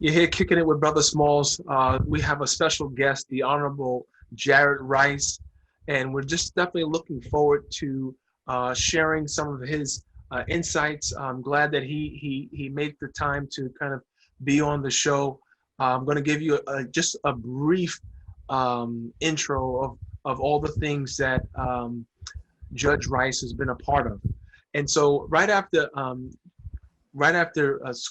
You're here kicking it with Brother Smalls. We have a special guest, the Honorable Jared Rice, and we're just definitely looking forward to sharing some of his insights. I'm glad that he made the time to kind of be on the show. I'm going to give you just a brief intro of all the things that Judge Rice has been a part of. And so right after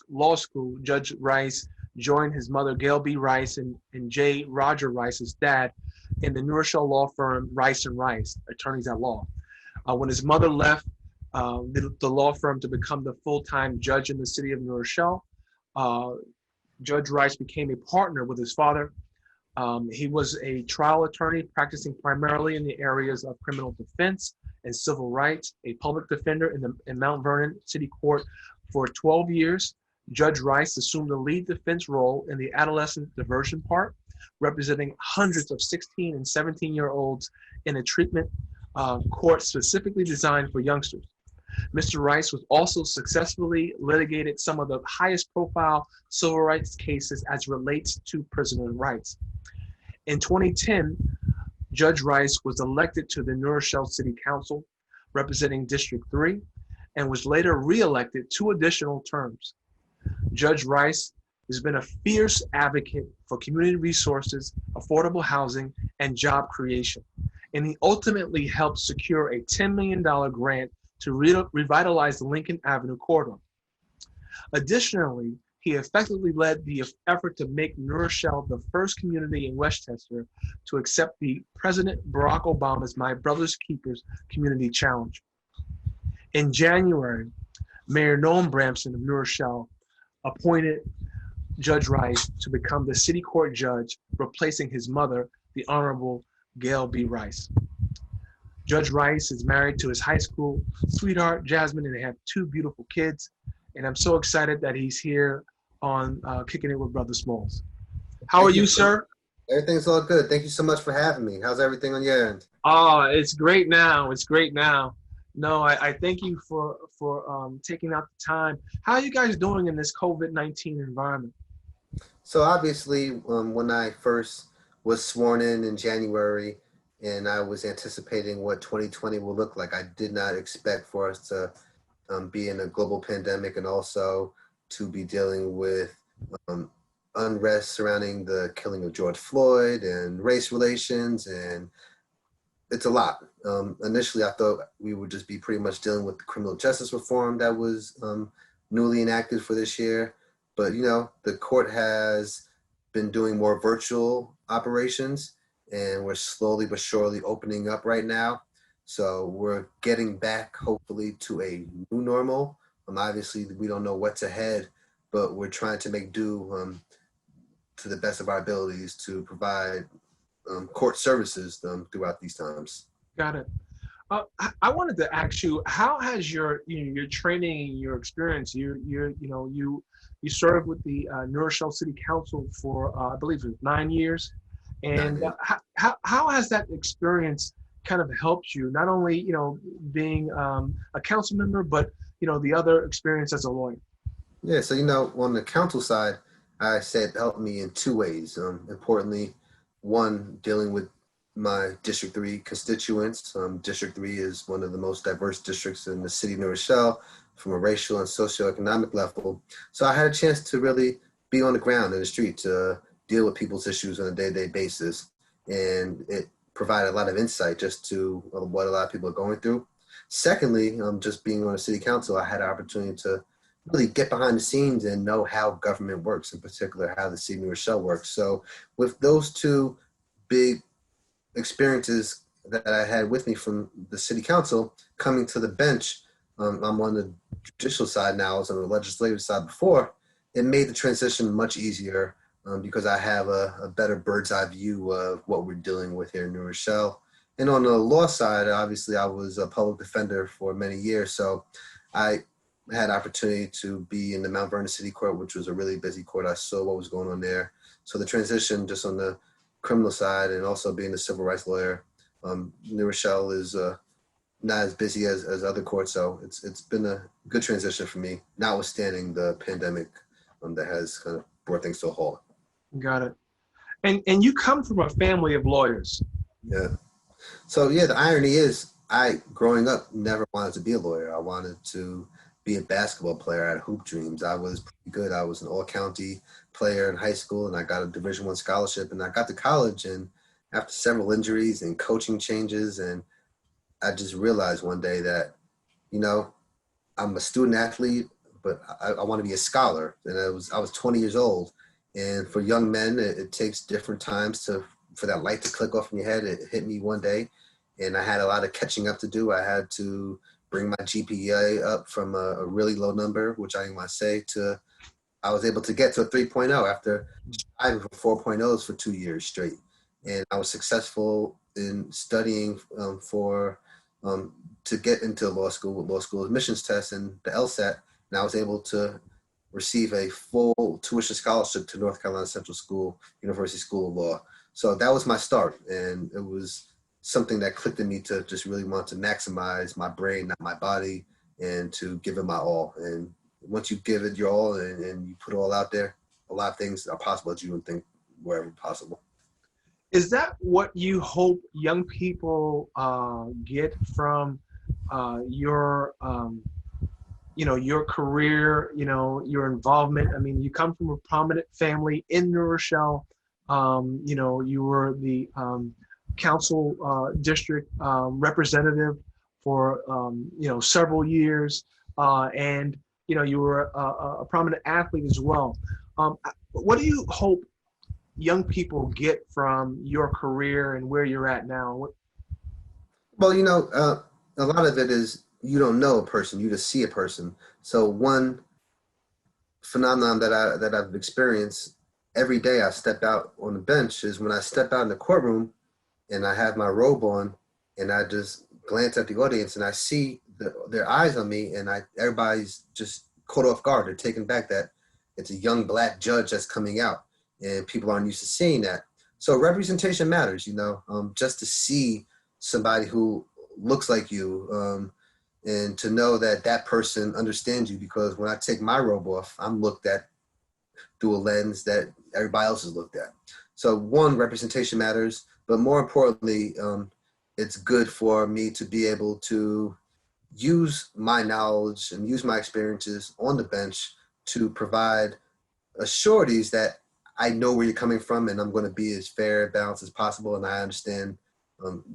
law school, Judge Rice joined his mother, Gail B. Rice, and J. Roger Rice, his dad, in the New Rochelle law firm Rice and Rice, attorneys at law. When his mother left the law firm to become the full-time judge in the city of New Rochelle, uh, Judge Rice became a partner with his father. He was a trial attorney practicing primarily in the areas of criminal defense and civil rights, a public defender in Mount Vernon City Court for 12 years. Judge Rice assumed the lead defense role in the adolescent diversion part, representing hundreds of 16 and 17-year-olds in a treatment court specifically designed for youngsters. Mr. Rice was also successfully litigated some of the highest profile civil rights cases as relates to prisoner rights. In 2010, Judge Rice was elected to the New Rochelle City Council, representing District 3, and was later re-elected 2 additional terms. Judge Rice has been a fierce advocate for community resources, affordable housing, and job creation, and he ultimately helped secure a $10 million grant to revitalize the Lincoln Avenue corridor. Additionally, he effectively led the effort to make New Rochelle the first community in Westchester to accept the President Barack Obama's My Brother's Keepers Community Challenge. In January, Mayor Noam Bramson of New Rochelle appointed Judge Rice to become the city court judge, replacing his mother, the Honorable Gail B. Rice. Judge Rice is married to his high school sweetheart, Jasmine, and they have 2 beautiful kids. And I'm so excited that he's here on Kicking It with Brother Smalls. How are you, sir? Everything's all good. Thank you so much for having me. How's everything on your end? Oh, it's great now. It's great now. No, I thank you for taking out the time. How are you guys doing in this COVID-19 environment? So obviously, when I first was sworn in January, and I was anticipating what 2020 will look like, I did not expect for us to be in a global pandemic and also to be dealing with um, unrest surrounding the killing of George Floyd and race relations, and it's a lot. Initially, I thought we would just be pretty much dealing with the criminal justice reform that was newly enacted for this year. But, the court has been doing more virtual operations, and we're slowly but surely opening up right now. So we're getting back, hopefully, to a new normal. Obviously, we don't know what's ahead, but we're trying to make do to the best of our abilities to provide court services throughout these times. Got it. I wanted to ask you, how has your training, your experience, you served with the New Rochelle City Council for I believe it was 9 years, and how has that experience kind of helped you, not only being a council member, but the other experience as a lawyer? Yeah, so on the council side, I said helped me in 2 ways. Importantly, one, dealing with my District 3 constituents. District 3 is one of the most diverse districts in the city of New Rochelle from a racial and socioeconomic level. So I had a chance to really be on the ground in the street to deal with people's issues on a day-to-day basis. And it provided a lot of insight just to what a lot of people are going through. Secondly, just being on the city council, I had an opportunity to really get behind the scenes and know how government works, in particular how the city of New Rochelle works. So with those 2 big experiences that I had with me from the city council coming to the bench, I'm on the judicial side now, I was on the legislative side before, it made the transition much easier because I have a better bird's eye view of what we're dealing with here in New Rochelle. And on the law side, obviously I was a public defender for many years, so I had opportunity to be in the Mount Vernon City Court, which was a really busy court. I saw what was going on there. So the transition just on the criminal side and also being a civil rights lawyer, New Rochelle is not as busy as other courts. So it's been a good transition for me, notwithstanding the pandemic that has kind of brought things to a halt. Got it. And you come from a family of lawyers. Yeah. So yeah, the irony is, I growing up never wanted to be a lawyer. I wanted to be a basketball player. I had hoop dreams. I was pretty good. I was an all-county player in high school, and I got a Division I scholarship. And I got to college, and after several injuries and coaching changes, and I just realized one day that, you know, I'm a student athlete, but I want to be a scholar. And I was 20 years old, and for young men, it takes different times for that light to click off in your head. It hit me one day, and I had a lot of catching up to do. I had to bring my GPA up from a really low number, which I didn't want to say, to I was able to get to a 3.0 after striving for 4.0s for 2 years straight. And I was successful in studying um, to get into law school with law school admissions tests and the LSAT. And I was able to receive a full tuition scholarship to North Carolina Central School, University School of Law. So that was my start. And it was something that clicked in me to just really want to maximize my brain, not my body, and to give it my all. And once you give it your all and you put it all out there, a lot of things are possible that you wouldn't think were ever possible. Is that what you hope young people get from your, your career, your involvement? I mean, you come from a prominent family in New Rochelle. You were the council district representative for, several years. And you were a prominent athlete as well. What do you hope young people get from your career and where you're at now? Well, a lot of it is you don't know a person, you just see a person. So one phenomenon that I've experienced every day I step out on the bench is when I step out in the courtroom and I have my robe on and I just glance at the audience and I see their eyes on me, and everybody's just caught off guard. They're taken back that it's a young black judge that's coming out, and people aren't used to seeing that. So representation matters, just to see somebody who looks like you, and to know that that person understands you, because when I take my robe off, I'm looked at through a lens that everybody else is looked at. So one, representation matters, but more importantly, it's good for me to be able to use my knowledge and use my experiences on the bench to provide assurities that I know where you're coming from, and I'm going to be as fair and balanced as possible, and I understand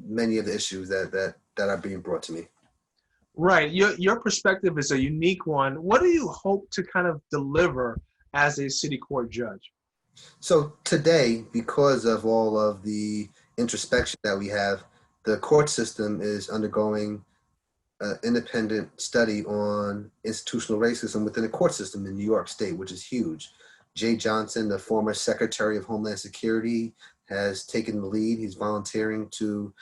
many of the issues that are being brought to me. Right. Your perspective is a unique one. What do you hope to kind of deliver as a city court judge? So today, because of all of the introspection that we have, the court system is undergoing independent study on institutional racism within the court system in New York State, which is huge. Jay Johnson, the former Secretary of Homeland Security, has taken the lead. He's volunteering to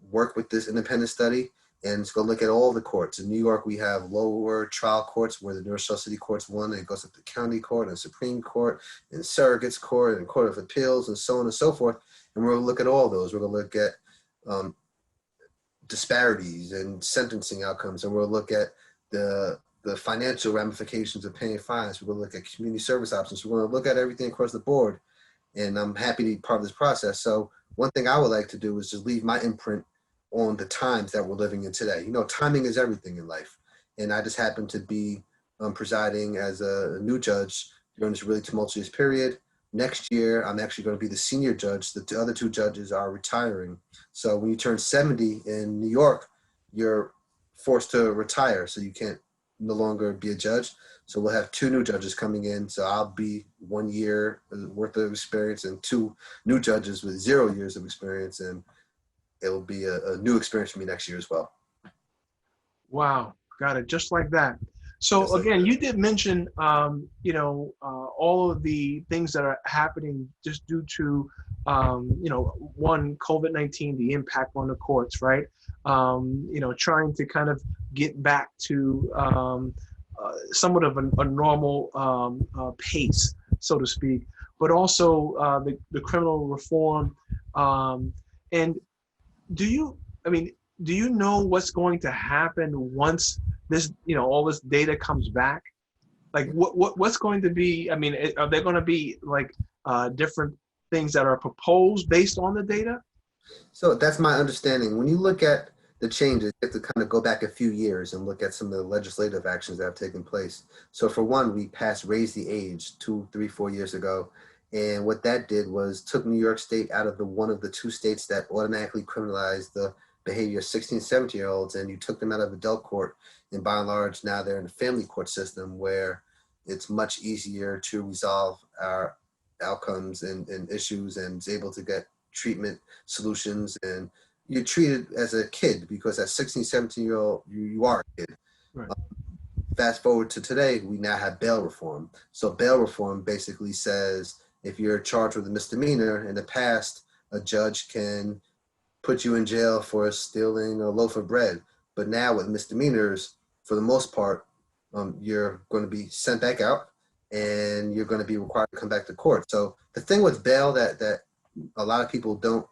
work with this independent study, and it's going to look at all the courts. In New York, we have lower trial courts where the New Rochelle City Courts won, and it goes up to county court and Supreme Court and surrogates court and Court of Appeals and so on and so forth. And we're going to look at all those. We're going to look at disparities and sentencing outcomes, and we'll look at the financial ramifications of paying fines. We're going to look at community service options. We're going to look at everything across the board, and I'm happy to be part of this process. So one thing I would like to do is just leave my imprint on the times that we're living in today. Timing is everything in life, and I just happen to be presiding as a new judge during this really tumultuous period. Next year, I'm actually going to be the senior judge. The other two judges are retiring. So when you turn 70 in New York, you're forced to retire. So you can't no longer be a judge. So we'll have two new judges coming in. So I'll be 1 year worth of experience and two new judges with 0 years of experience. And it'll be a new experience for me next year as well. Wow. Got it. Just like that. So again, you did mention, all of the things that are happening just due to, one, COVID-19, the impact on the courts, right? Trying to kind of get back to somewhat of a normal pace, so to speak, but also the criminal reform. And do you know what's going to happen once this, all this data comes back? Like what's going to be? I mean, are there going to be like different things that are proposed based on the data? So that's my understanding. When you look at the changes, you have to kind of go back a few years and look at some of the legislative actions that have taken place. So for one, we passed raise the age 2, 3, 4 years ago. And what that did was took New York State out of the one of the two states that automatically criminalized the behavior of 16, 17-year-olds, and you took them out of adult court. And by and large, now they're in the family court system where it's much easier to resolve our outcomes and issues and is able to get treatment solutions, and you're treated as a kid because at 16, 17-year-old, you are a kid. Right. Fast forward to today, we now have bail reform. So bail reform basically says if you're charged with a misdemeanor in the past, a judge can put you in jail for stealing a loaf of bread. But now with misdemeanors, for the most part, you're going to be sent back out and you're going to be required to come back to court. So the thing with bail that a lot of people don't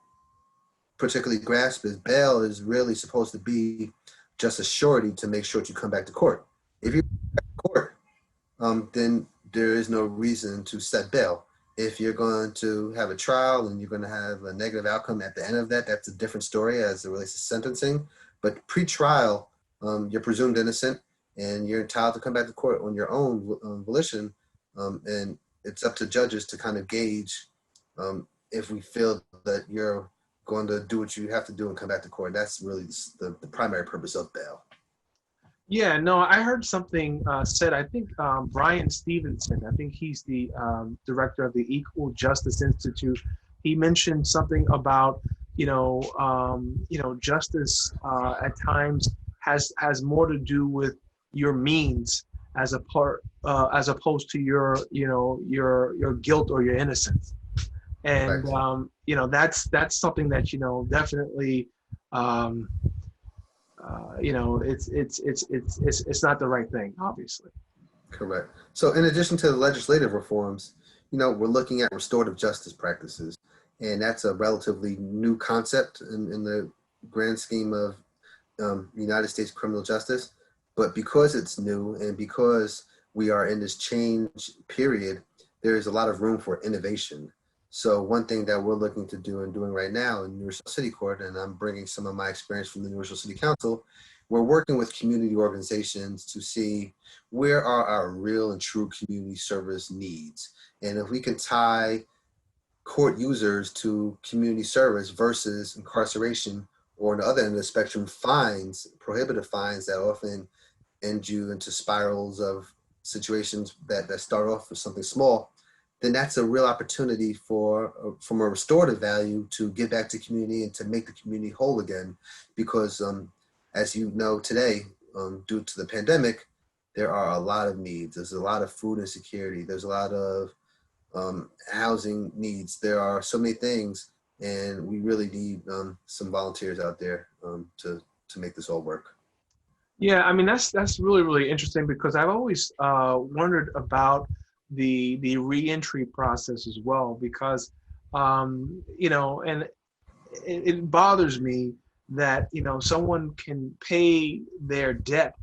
particularly grasp is bail is really supposed to be just a surety to make sure that you come back to court. If you come back to court, then there is no reason to set bail. If you're going to have a trial and you're going to have a negative outcome at the end of that, that's a different story as it relates to sentencing. But pre-trial, you're presumed innocent and you're entitled to come back to court on your own volition. And it's up to judges to kind of gauge if we feel that you're going to do what you have to do and come back to court. That's really the primary purpose of bail. Yeah, no, I heard something said. I think Brian Stevenson, I think he's the director of the Equal Justice Institute. He mentioned something about justice at times has more to do with your means as opposed to your guilt or your innocence. And Correct. that's something that definitely. It's not the right thing, obviously. Correct. So in addition to the legislative reforms, we're looking at restorative justice practices. And that's a relatively new concept in the grand scheme of United States criminal justice. But because it's new and because we are in this change period, there's a lot of room for innovation. So one thing that we're looking to do and doing right now in New York City Court, and I'm bringing some of my experience from the New York City Council, we're working with community organizations to see where are our real and true community service needs. And if we can tie court users to community service versus incarceration, or on the other end of the spectrum, fines, prohibitive fines that often end you into spirals of situations that start off with something small, then that's a real opportunity from a restorative value to give back to community and to make the community whole again. Because as you know today, due to the pandemic, there are a lot of needs. There's a lot of food insecurity. There's a lot of housing needs. There are so many things, and we really need some volunteers out there to make this all work. Yeah, I mean that's really really interesting because I've always wondered about the reentry process as well because and it bothers me that someone can pay their debt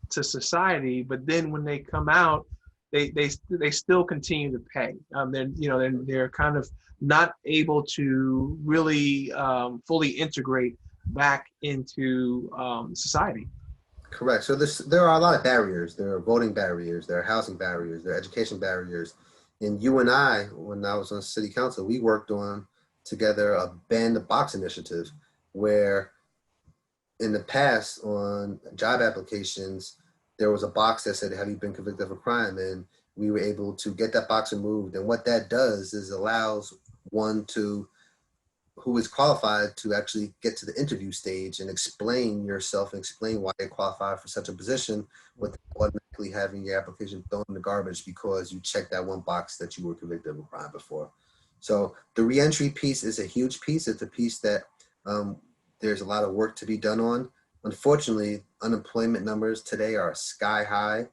to society, but then when they come out, they still continue to pay. They're kind of not able to really fully integrate back into society. Correct. So there are a lot of barriers. There are voting barriers. There are housing barriers. There are education barriers. And you and I, when I was on city council, we worked on together a ban the box initiative, where in the past on job applications, there was a box that said, have you been convicted of a crime? And we were able to get that box removed. And what that does is allows one who is qualified to actually get to the interview stage and explain yourself and explain why you're qualified for such a position without automatically having your application thrown in the garbage because you checked that one box that you were convicted of a crime before. So the reentry piece is a huge piece. It's a piece that there's a lot of work to be done on. Unfortunately, unemployment numbers today are sky high,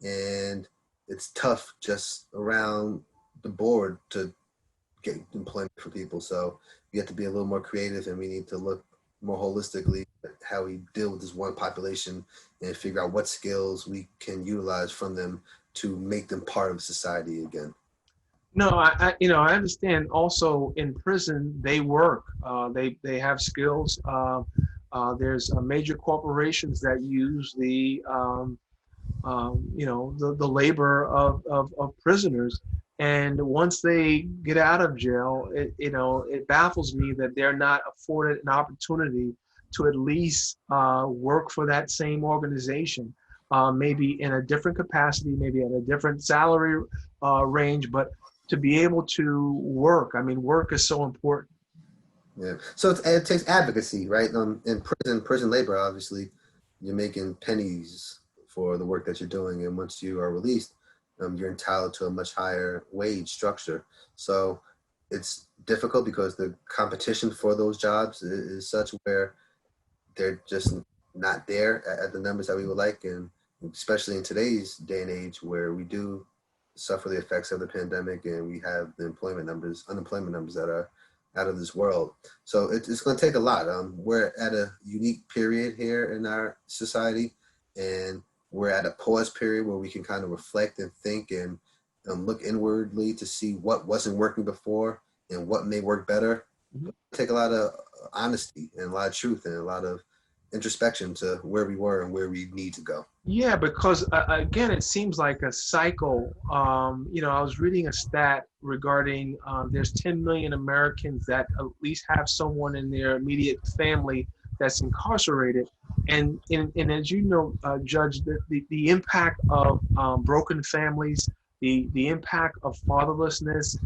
and it's tough just around the board to get employment for people. So we have to be a little more creative, and we need to look more holistically at how we deal with this one population and figure out what skills we can utilize from them to make them part of society again. No, I understand. Also, in prison, they work. They have skills. There's major corporations that use the labor of prisoners. And once they get out of jail, it baffles me that they're not afforded an opportunity to at least work for that same organization, maybe in a different capacity, maybe at a different salary range, but to be able to work. I mean, work is so important. Yeah. So it takes advocacy, right? In prison labor, obviously, you're making pennies for the work that you're doing, and once you are released, you're entitled to a much higher wage structure. So it's difficult because the competition for those jobs is such where they're just not there at the numbers that we would like, and especially in today's day and age where we do suffer the effects of the pandemic and we have the unemployment numbers that are out of this world. So it's going to take a lot. We're at a unique period here in our society, and we're at a pause period where we can kind of reflect and think and look inwardly to see what wasn't working before and what may work better. Mhm. Take a lot of honesty and a lot of truth and a lot of introspection to where we were and where we need to go. Yeah, because again, it seems like a cycle. I was reading a stat regarding there's 10 million Americans that at least have someone in their immediate family that's incarcerated. And as you know, Judge, the impact of broken families, the impact of fatherlessness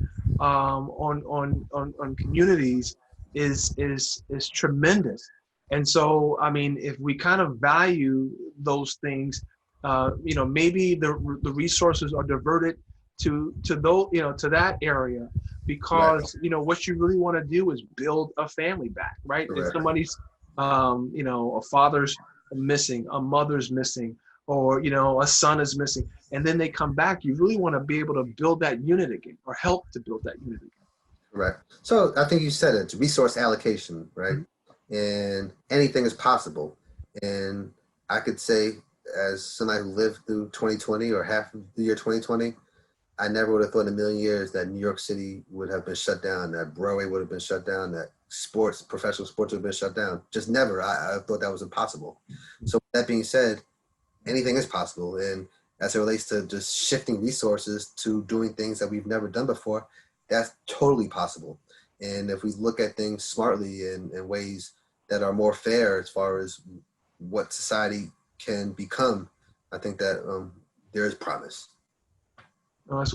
on communities is tremendous. And so, I mean, if we kind of value those things, maybe the resources are diverted to those, to that area, Right. because what you really want to do is build a family back, right? If Correct. somebody's, a father's missing, a mother's missing, or a son is missing, and then they come back, you really want to be able to build that unit again, or help to build that unit again. Right. So I think you said it's resource allocation, right? And anything is possible. And I could say, as somebody who lived through 2020 or half of the year 2020, I never would have thought in a million years that New York City would have been shut down, that Broadway would have been shut down, that professional sports would have been shut down. Just never. I thought that was impossible. So that being said, anything is possible. And as it relates to just shifting resources to doing things that we've never done before, that's totally possible. And if we look at things smartly in ways that are more fair as far as what society can become, I think that there is promise.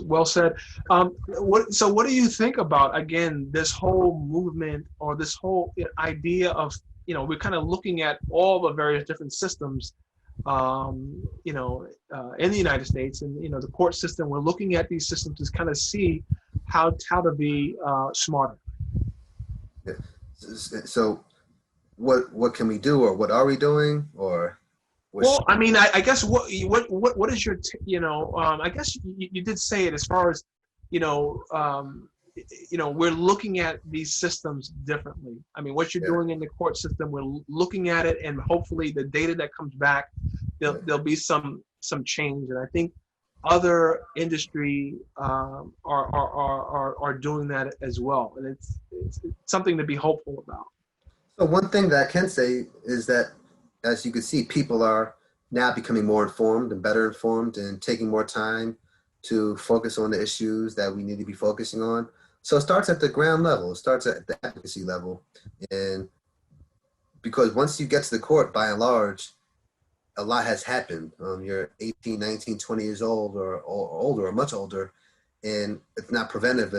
Well said. What do you think about, again, this whole movement, or this whole idea of, we're kind of looking at all the various different systems, in the United States, and the court system. We're looking at these systems to kind of see how to be smarter. Yeah. So what can we do, or what are we doing, or well, I mean, I guess what is your I guess you did say it, as far as we're looking at these systems differently. I mean, what you're doing in the court system, we're looking at it, and hopefully the data that comes back, there'll be some change. And I think other industry are doing that as well, and it's something to be hopeful about. So one thing that I can say is that, as you can see, people are now becoming more informed and better informed and taking more time to focus on the issues that we need to be focusing on. So it starts at the ground level, it starts at the advocacy level. And because once you get to the court, by and large, a lot has happened. You're 18, 19, 20 years old or older or much older, and it's not preventative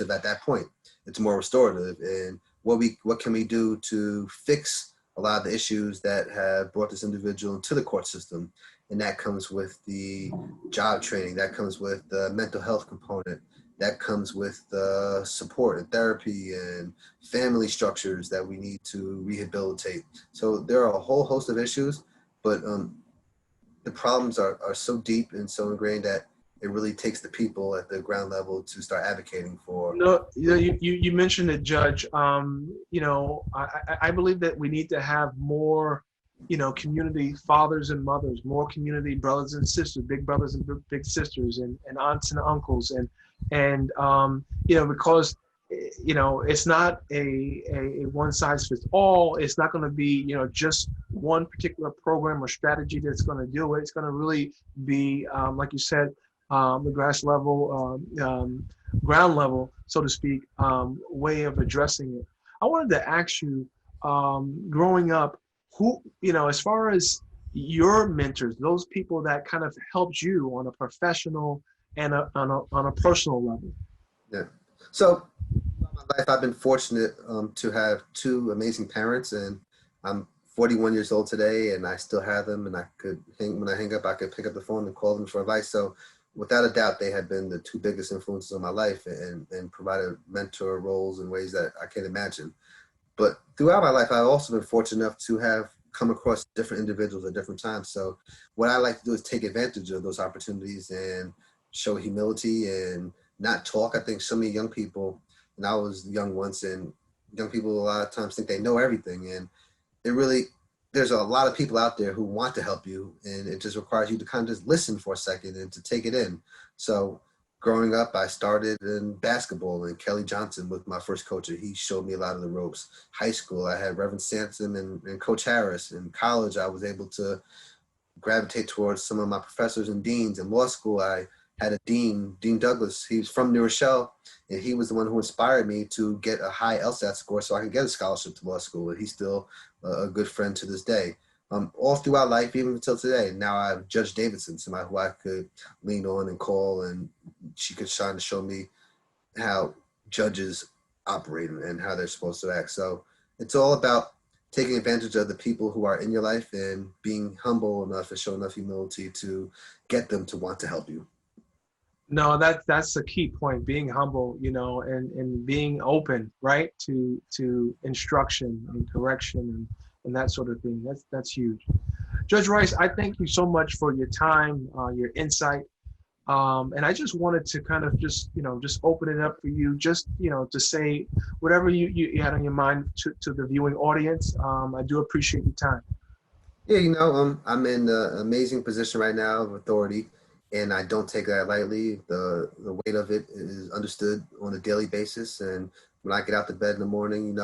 at that point. It's more restorative. And what can we do to fix a lot of the issues that have brought this individual into the court system? And that comes with the job training, that comes with the mental health component, that comes with the support and therapy and family structures that we need to rehabilitate. So there are a whole host of issues, but the problems are so deep and so ingrained that it really takes the people at the ground level to start advocating for. No, you mentioned it, Judge. I believe that we need to have more community fathers and mothers, more community brothers and sisters, big brothers and big sisters, and aunts and uncles, and because it's not a one size fits all. It's not going to be just one particular program or strategy that's going to do it. It's going to really be like you said, the grass level, ground level, so to speak, way of addressing it. I wanted to ask you, growing up, who, as far as your mentors, those people that kind of helped you on a professional and on a personal level. Yeah. So throughout my life, I've been fortunate to have two amazing parents, and I'm 41 years old today, and I still have them. And when I hang up, I could pick up the phone and call them for advice. So without a doubt, they have been the two biggest influences on my life, and provided mentor roles in ways that I can't imagine. But throughout my life, I've also been fortunate enough to have come across different individuals at different times. So what I like to do is take advantage of those opportunities and show humility and not talk. I think so many young people, and I was young once, and young people a lot of times think they know everything. And there's a lot of people out there who want to help you, and it just requires you to kind of just listen for a second and to take it in. So growing up, I started in basketball, and Kelly Johnson was my first coach. He showed me a lot of the ropes. High school, I had Reverend Sampson and Coach Harris. In college, I was able to gravitate towards some of my professors and deans. In law school, I had a dean, Dean Douglas. He was from New Rochelle, and he was the one who inspired me to get a high LSAT score so I could get a scholarship to law school. And he's still a good friend to this day. All throughout life, even until today. Now I have Judge Davidson, somebody who I could lean on and call, and she could shine to show me how judges operate and how they're supposed to act. So it's all about taking advantage of the people who are in your life and being humble enough and show enough humility to get them to want to help you. No, that's a key point, being humble, and being open, right, to instruction and correction and that sort of thing. That's huge. Judge Rice, I thank you so much for your time, your insight. And I just wanted to kind of just open it up for you, just, to say whatever you had on your mind to the viewing audience. I do appreciate your time. Yeah, I'm in an amazing position right now of authority, and I don't take that lightly. The weight of it is understood on a daily basis. And when I get out to bed in the morning,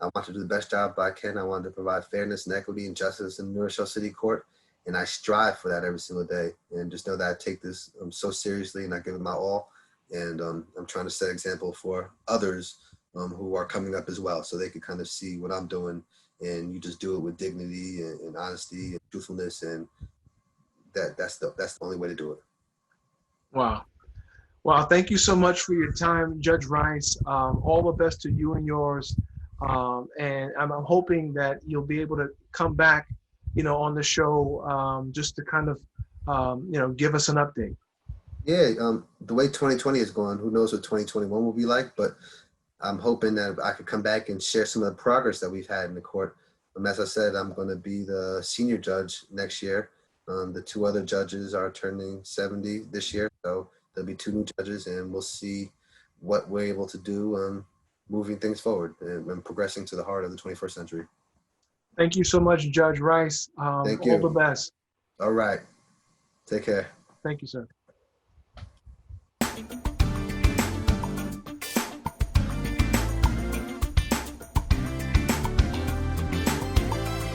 I want to do the best job I can. I want to provide fairness and equity and justice in New Rochelle City Court. And I strive for that every single day. And just know that I take this so seriously, and I give it my all. And I'm trying to set an example for others who are coming up as well, so they can kind of see what I'm doing. And you just do it with dignity and honesty and truthfulness, and that's the only way to do it. Wow. Well, thank you so much for your time, Judge Rice. All the best to you and yours. And I'm hoping that you'll be able to come back, on the show, just to kind of, give us an update. Yeah, the way 2020 is going, who knows what 2021 will be like, but I'm hoping that I could come back and share some of the progress that we've had in the court. As I said, I'm going to be the senior judge next year. The two other judges are turning 70 this year, so there'll be two new judges, and we'll see what we're able to do moving things forward and progressing to the heart of the 21st century. Thank you so much, Judge Rice. Thank you. All the best. All right. Take care. Thank you, sir.